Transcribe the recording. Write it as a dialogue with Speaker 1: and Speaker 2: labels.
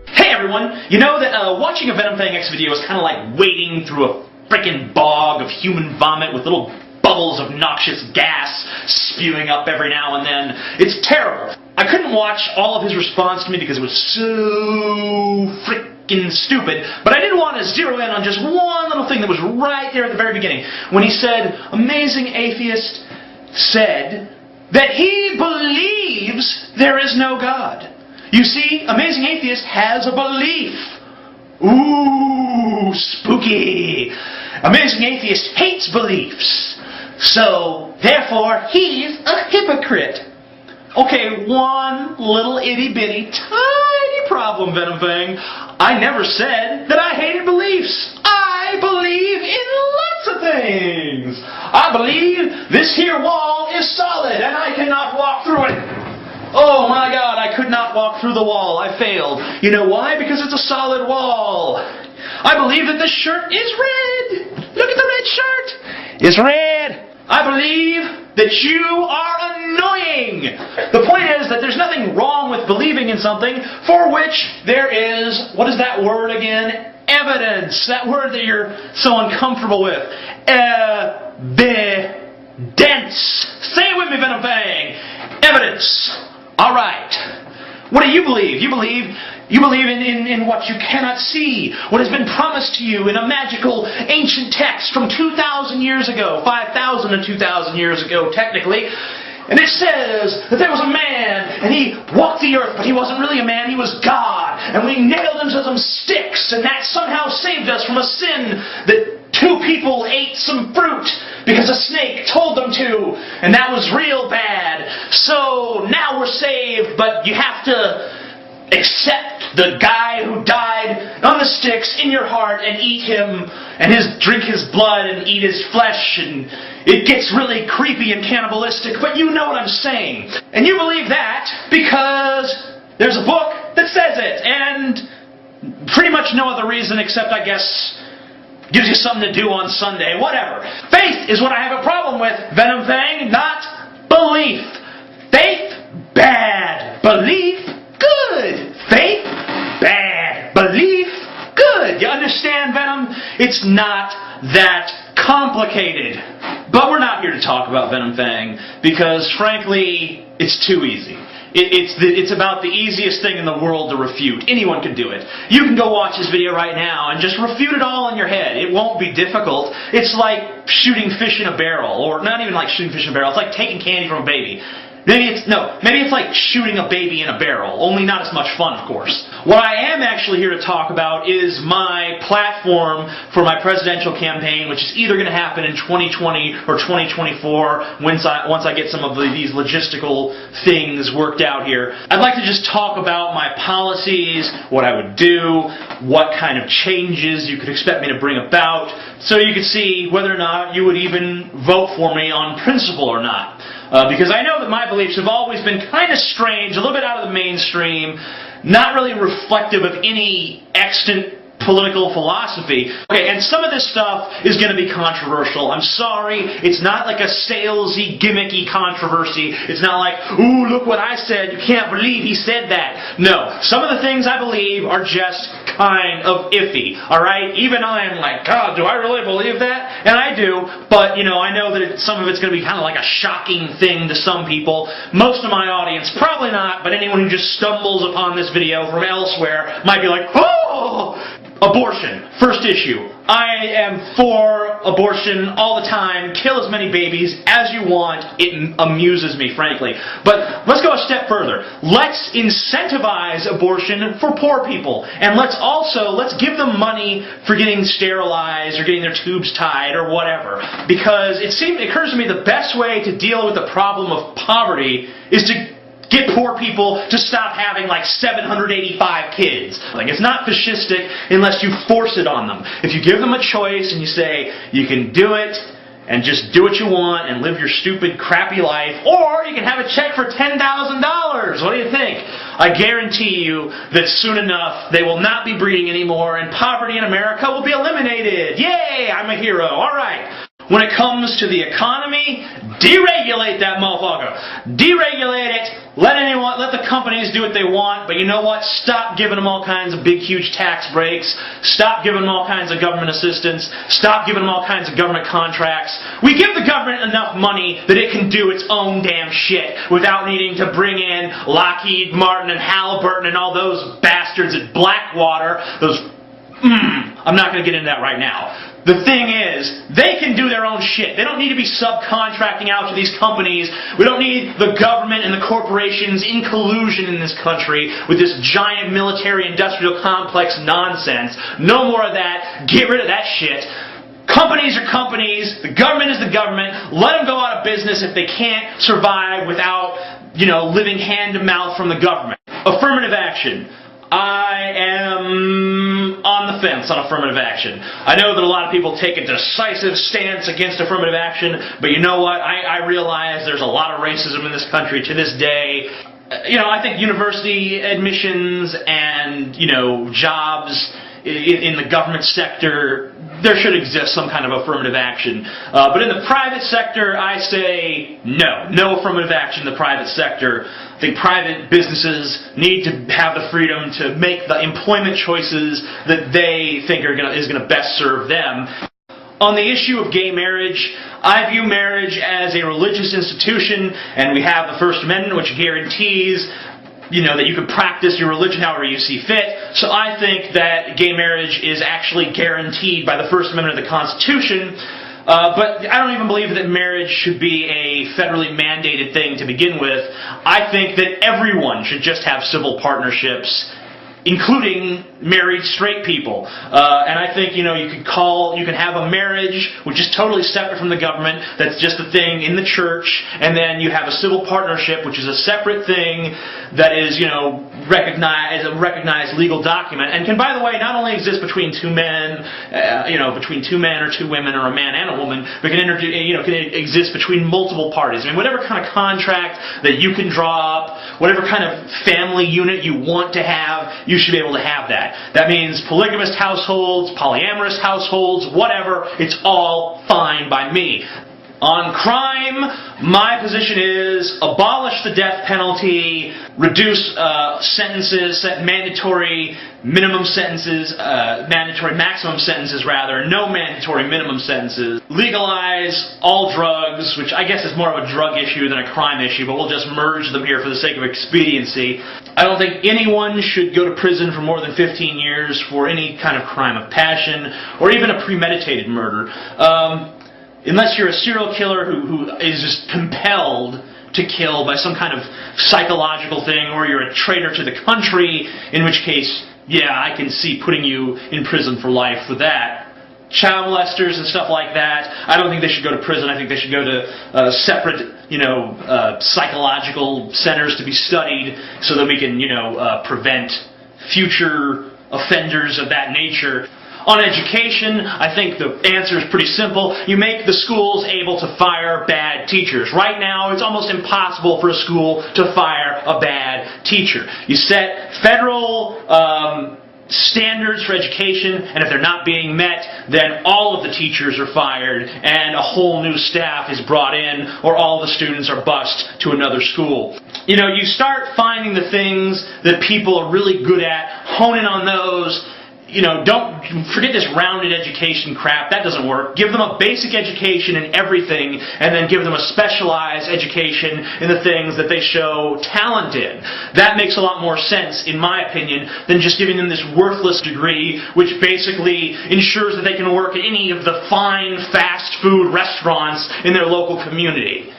Speaker 1: Hey everyone! You know that watching a Venom Thing X video is kind of like wading through a frickin' bog of human vomit with little bubbles of noxious gas spewing up every now and then. It's terrible. I couldn't watch all of his response to me because it was so frickin' stupid, but I did want to zero in on just one little thing that was right there at the very beginning, when he said, Amazing Atheist said that he believes there is no God. You see, Amazing Atheist has a belief. Ooh, spooky. Amazing Atheist hates beliefs. So, therefore, he's a hypocrite. Okay, one little itty-bitty, tiny problem, Venom Thing. I never said that I hated beliefs. I believe in lots of things. I believe this here wall is solid and I cannot walk through it. Oh my God, I could not walk through the wall. I failed. You know why? Because it's a solid wall. I believe that this shirt is red. Look at the red shirt. It's red. I believe that you are annoying. The point is that there's nothing wrong with believing in something for which there is, what is that word again? Evidence. That word that you're so uncomfortable with. Evidence. Say it with me, Venom Fang. Evidence. Alright. What do you believe? You believe in what you cannot see, what has been promised to you in a magical ancient text from 2,000 years ago, 5,000 and 2,000 years ago technically. And it says that there was a man, and he walked the earth, but he wasn't really a man, he was God. And we nailed him to some sticks, and that somehow saved us from a sin that two people ate some fruit because a snake told them to, and that was real bad. So now we're saved, but you have to accept the guy who died on the sticks in your heart and eat him and drink his blood and eat his flesh, and it gets really creepy and cannibalistic, but you know what I'm saying. And you believe that because there's a book that says it, and pretty much no other reason except, I guess, gives you something to do on Sunday, whatever. Faith is what I have a problem with, Venom Thing, not belief. Faith, bad. Belief, good. Faith, bad. Belief, good. You understand, Venom? It's not that complicated. But we're not here to talk about Venom Fang because, frankly, it's too easy. It's about the easiest thing in the world to refute. Anyone can do it. You can go watch this video right now and just refute it all in your head. It won't be difficult. It's like shooting fish in a barrel, or not even like shooting fish in a barrel. It's like taking candy from a baby. Maybe it's like shooting a baby in a barrel, only not as much fun, of course. What I am actually here to talk about is my platform for my presidential campaign, which is either going to happen in 2020 or 2024 once I get some of these logistical things worked out here. I'd like to just talk about my policies, what I would do, what kind of changes you could expect me to bring about, so you could see whether or not you would even vote for me on principle or not. Because I know that my beliefs have always been kind of strange, a little bit out of the mainstream, not really reflective of any extant political philosophy. Okay, and some of this stuff is going to be controversial. I'm sorry, it's not like a salesy, gimmicky controversy. It's not like, ooh, look what I said, you can't believe he said that. No, some of the things I believe are just kind of iffy, alright? Even I am like, God, do I really believe that? And I do, but, you know, I know that some of it's going to be kind of like a shocking thing to some people. Most of my audience, probably not, but anyone who just stumbles upon this video from elsewhere might be like, oh! Abortion. First issue. I am for abortion all the time. Kill as many babies as you want. It amuses me, frankly. But let's go a step further. Let's incentivize abortion for poor people. And let's give them money for getting sterilized or getting their tubes tied or whatever. Because it occurs to me the best way to deal with the problem of poverty is to get poor people to stop having like 785 kids. Like, it's not fascistic unless you force it on them. If you give them a choice and you say, you can do it and just do what you want and live your stupid, crappy life, or you can have a check for $10,000. What do you think? I guarantee you that soon enough they will not be breeding anymore and poverty in America will be eliminated. Yay! I'm a hero. Alright. When it comes to the economy, deregulate that motherfucker. Deregulate it. Let the companies do what they want, but you know what? Stop giving them all kinds of big, huge tax breaks. Stop giving them all kinds of government assistance. Stop giving them all kinds of government contracts. We give the government enough money that it can do its own damn shit without needing to bring in Lockheed Martin and Halliburton and all those bastards at Blackwater. I'm not going to get into that right now. The thing is, they can do their own shit. They don't need to be subcontracting out to these companies. We don't need the government and the corporations in collusion in this country with this giant military-industrial complex nonsense. No more of that. Get rid of that shit. Companies are companies. The government is the government. Let them go out of business if they can't survive without, living hand to mouth from the government. Affirmative action. I am on the fence on affirmative action. I know that a lot of people take a decisive stance against affirmative action, but you know what? I realize there's a lot of racism in this country to this day. I think university admissions and, jobs in the government sector, there should exist some kind of affirmative action. But in the private sector, I say no. No affirmative action in the private sector. I think private businesses need to have the freedom to make the employment choices that they think is going to best serve them. On the issue of gay marriage, I view marriage as a religious institution, and we have the First Amendment, which guarantees that you can practice your religion however you see fit. So I think that gay marriage is actually guaranteed by the First Amendment of the Constitution. But I don't even believe that marriage should be a federally mandated thing to begin with. I think that everyone should just have civil partnerships, including married straight people. And I think, you can have a marriage which is totally separate from the government, that's just a thing in the church, and then you have a civil partnership, which is a separate thing that is, recognized, a recognized legal document, and can, by the way, not only exist between two men, between two men or two women, or a man and a woman, but can exist between multiple parties. I mean, whatever kind of contract that you can draw up, whatever kind of family unit you want to have, you should be able to have that. That means polygamous households, polyamorous households, whatever, it's all fine by me. On crime, my position is abolish the death penalty, reduce sentences, set mandatory minimum sentences, mandatory maximum sentences rather, no mandatory minimum sentences, legalize all drugs, which I guess is more of a drug issue than a crime issue, but we'll just merge them here for the sake of expediency. I don't think anyone should go to prison for more than 15 years for any kind of crime of passion, or even a premeditated murder. Unless you're a serial killer who is just compelled to kill by some kind of psychological thing, or you're a traitor to the country, in which case, yeah, I can see putting you in prison for life for that. Child molesters and stuff like that, I don't think they should go to prison. I think they should go to separate, psychological centers to be studied so that we can, prevent future offenders of that nature. On education, I think the answer is pretty simple. You make the schools able to fire bad teachers. Right now, it's almost impossible for a school to fire a bad teacher. You set federal standards for education, and if they're not being met, then all of the teachers are fired, and a whole new staff is brought in, or all the students are bused to another school. You start finding the things that people are really good at, hone in on those. Don't forget this rounded education crap. That doesn't work. Give them a basic education in everything, and then give them a specialized education in the things that they show talent in. That makes a lot more sense, in my opinion, than just giving them this worthless degree, which basically ensures that they can work at any of the fine fast food restaurants in their local community.